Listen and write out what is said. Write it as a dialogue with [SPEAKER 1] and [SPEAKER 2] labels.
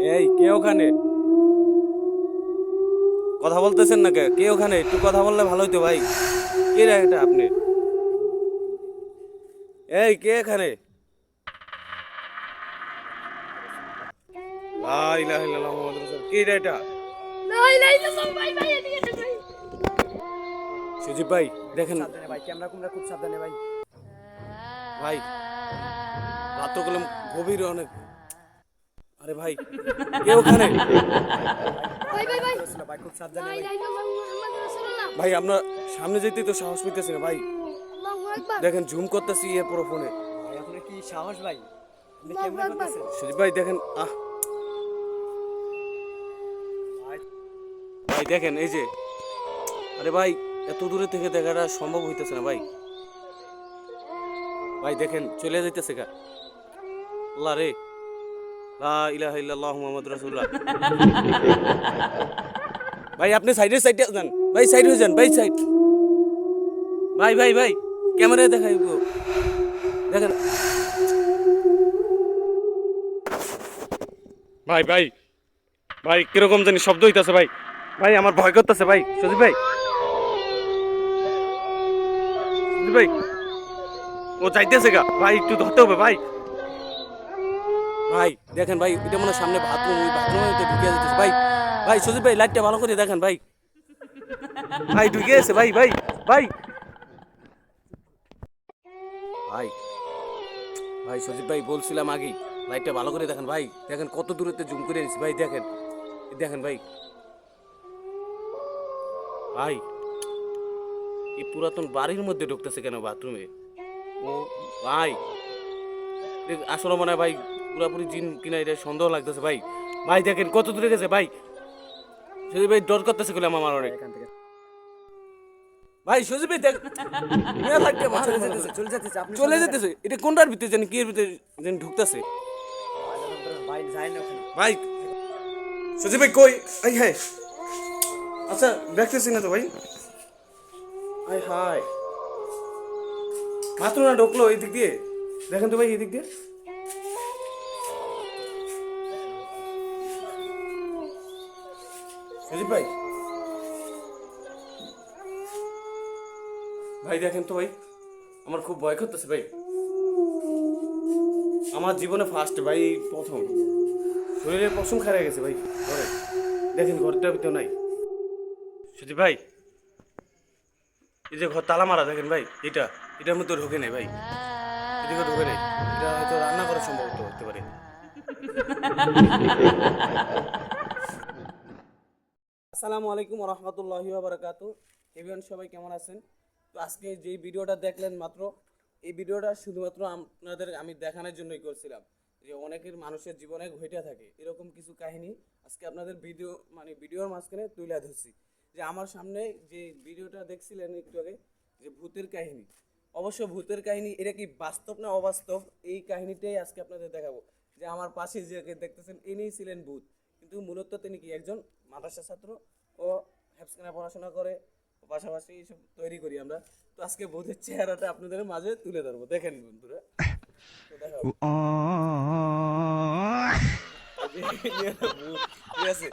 [SPEAKER 1] এই কে ওখানে? কথা বলতেছেন না কে? কে ওখানে? একটু কথা বললে ভালো হতো ভাই। কে রে এটা আপনি? এই কে এখানে? লা ইলাহা ইল্লাল্লাহ মুহাম্মাদুর রাসূলুল্লাহ। কে রে এটা?
[SPEAKER 2] নাই নাই তো ভাই ভাই এদিকে এসে ভাই।
[SPEAKER 1] সুজিব ভাই দেখেন
[SPEAKER 3] সাবধানে ভাই, ক্যামেরা কুমরা খুব সাবধানে ভাই।
[SPEAKER 1] ভাই, রাত্র করলাম গভীর অনেক। আরে ভাই কে ওখানে?
[SPEAKER 2] ভাই ভাই ভাই
[SPEAKER 3] রাসূলুল্লাহ ভাই, খুব সাবধানে
[SPEAKER 2] নাই
[SPEAKER 3] ভাই।
[SPEAKER 2] নাই তো মুহাম্মদ রাসূলুল্লাহ।
[SPEAKER 1] ভাই আপনার সামনে যেতেই তো সাহস পেতেছি না ভাই।
[SPEAKER 2] আল্লাহু আকবার।
[SPEAKER 1] দেখেন জুম করতেছি এ পুরো ফোনে।
[SPEAKER 3] ভাই আপনার কি সাহস ভাই, আপনি
[SPEAKER 2] আল্লাহু
[SPEAKER 3] ক্যামেরা
[SPEAKER 2] আকবার।
[SPEAKER 3] করতেছেন
[SPEAKER 1] সুজিব ভাই দেখেন
[SPEAKER 3] ভাই।
[SPEAKER 1] ভাই দেখেন এই যে, আরে ভাই এত দূরে থেকে দেখাটা সম্ভব হইতেছে না ভাই। ভাই দেখেন চলে যাইতেছে গা। আল্লাহ রে, লা ইলাহা ইল্লাল্লাহ মুহাম্মাদুর রাসূলুল্লাহ। ভাই আপনি সাইডে যান ভাই, সাইড হয়ে যান ভাই, সাইড। ভাই ভাই ভাই ক্যামেরায় দেখাই দেখেন। ভাই ভাই ভাই কিরকম জানি শব্দ হইতাছে ভাই। ভাই আমার ভয় করতেছে ভাই। সুজিব ভাই, সুজিব ভাই ও যাইতেছে গা ভাই, একটু ধরতে হবে ভাই। ভাই দেখেন ভাই, এটা মনে হয় সামনে বাথরুম, ওই বাথরুমের ভিতরে ঢুকে যেতেছে ভাই। ভাই সুজিব ভাই লাইটটা ভালো করে দেখেন ভাই। ভাই ঢুকে গেছে ভাই ভাই ভাই ভাই ভাই সজীব ভাই বলছিলাম আগেই লাইটটা ভালো করে দেখেন ভাই। দেখেন কত দূরত্বে জুম করে নিছি ভাই। দেখেন দেখেন ভাই। ভাই এই পুরাতন বাড়ির মধ্যে ঢুকতেছে কেন বাথরুমে? ও ভাই আসলে মনে হয় ভাই পুরাপুরি জিন কিনা, এটা সন্দেহ লাগতেছে ভাই। ভাই দেখেন কত দূরে গেছে ভাই। সজীব ভাই ডর করতেছে বলে আমার অনেক।
[SPEAKER 3] এখান থেকে
[SPEAKER 1] ভাই সজীব ভাই দেখ মিয়া লাইটটা ভালো
[SPEAKER 3] চলে
[SPEAKER 1] করে
[SPEAKER 3] যেতেছে,
[SPEAKER 1] দেখেন।
[SPEAKER 3] চলে যেতেছে, আপনি
[SPEAKER 1] চলে যেতেছে। এটা কোনটার ভিতরে জানি কি এর ভিতরে জানি ঢুকতেছে
[SPEAKER 3] ভাই যাই না ওখানে।
[SPEAKER 1] ভাই। সজীব ভাই কই? এই হ্যাঁ, আচ্ছা দেখতেছি না তো ভাই। আয় হায়, মাত্র না ঢুকলো এই দিক দিয়ে। দেখেন তো ভাই এই দিক দিয়ে। সজীব ভাই, ভাই দেখেন তো ভাই, আমার খুব ভয় করতেছে ভাই। আমার জীবনে ফার্স্ট ভাই, প্রথম শরীরের পশম খারাপ গেছে ভাই। ঘরে দেখেন ঘরটার ভিতরে নাই। সজীব ভাই এই যে ঘর তালা মারা, দেখেন ভাই এটা, এটার মধ্যে ঢোকে নাই ভাই, এদিকে ঢোকে নাই। এটা হয়তো রান্না করা সম্ভবত হতে পারে। আসসালামু আলাইকুম রহমতুল্লাহি বারাকাতু। এভরিওয়ান সবাই কেমন আছেন? তো আজকে যে ভিডিওটা দেখলেন মাত্র, এই ভিডিওটা শুধুমাত্র আপনাদের আমি দেখানোর জন্যই করছিলাম যে অনেকের মানুষের জীবনে ঘটে থাকে এরকম কিছু কাহিনী আজকে আপনাদের ভিডিওর মাঝখানে তুলে ধরছি। যে আমার সামনে যে ভিডিওটা দেখছিলেন একটু আগে, যে ভূতের কাহিনী, অবশ্য ভূতের কাহিনী এটা কি বাস্তব না অবাস্তব, এই কাহিনীটাই আজকে আপনাদের দেখাবো। যে আমার পাশে যে দেখতেছেন ইনিই ছিলেন ভূত, কিন্তু মূলত তিনি কি একজন মাদ্রাসা ছাত্র ও হেফজখানায় পড়াশোনা করে, পাশাপাশি এইসব তৈরি করি আমরা। তো আজকে ভূতের চেহারাটা আপনাদের মাঝে তুলে ধরবো, দেখেন বন্ধুরা। তো দেখাবো ভূত, ঠিক আছে।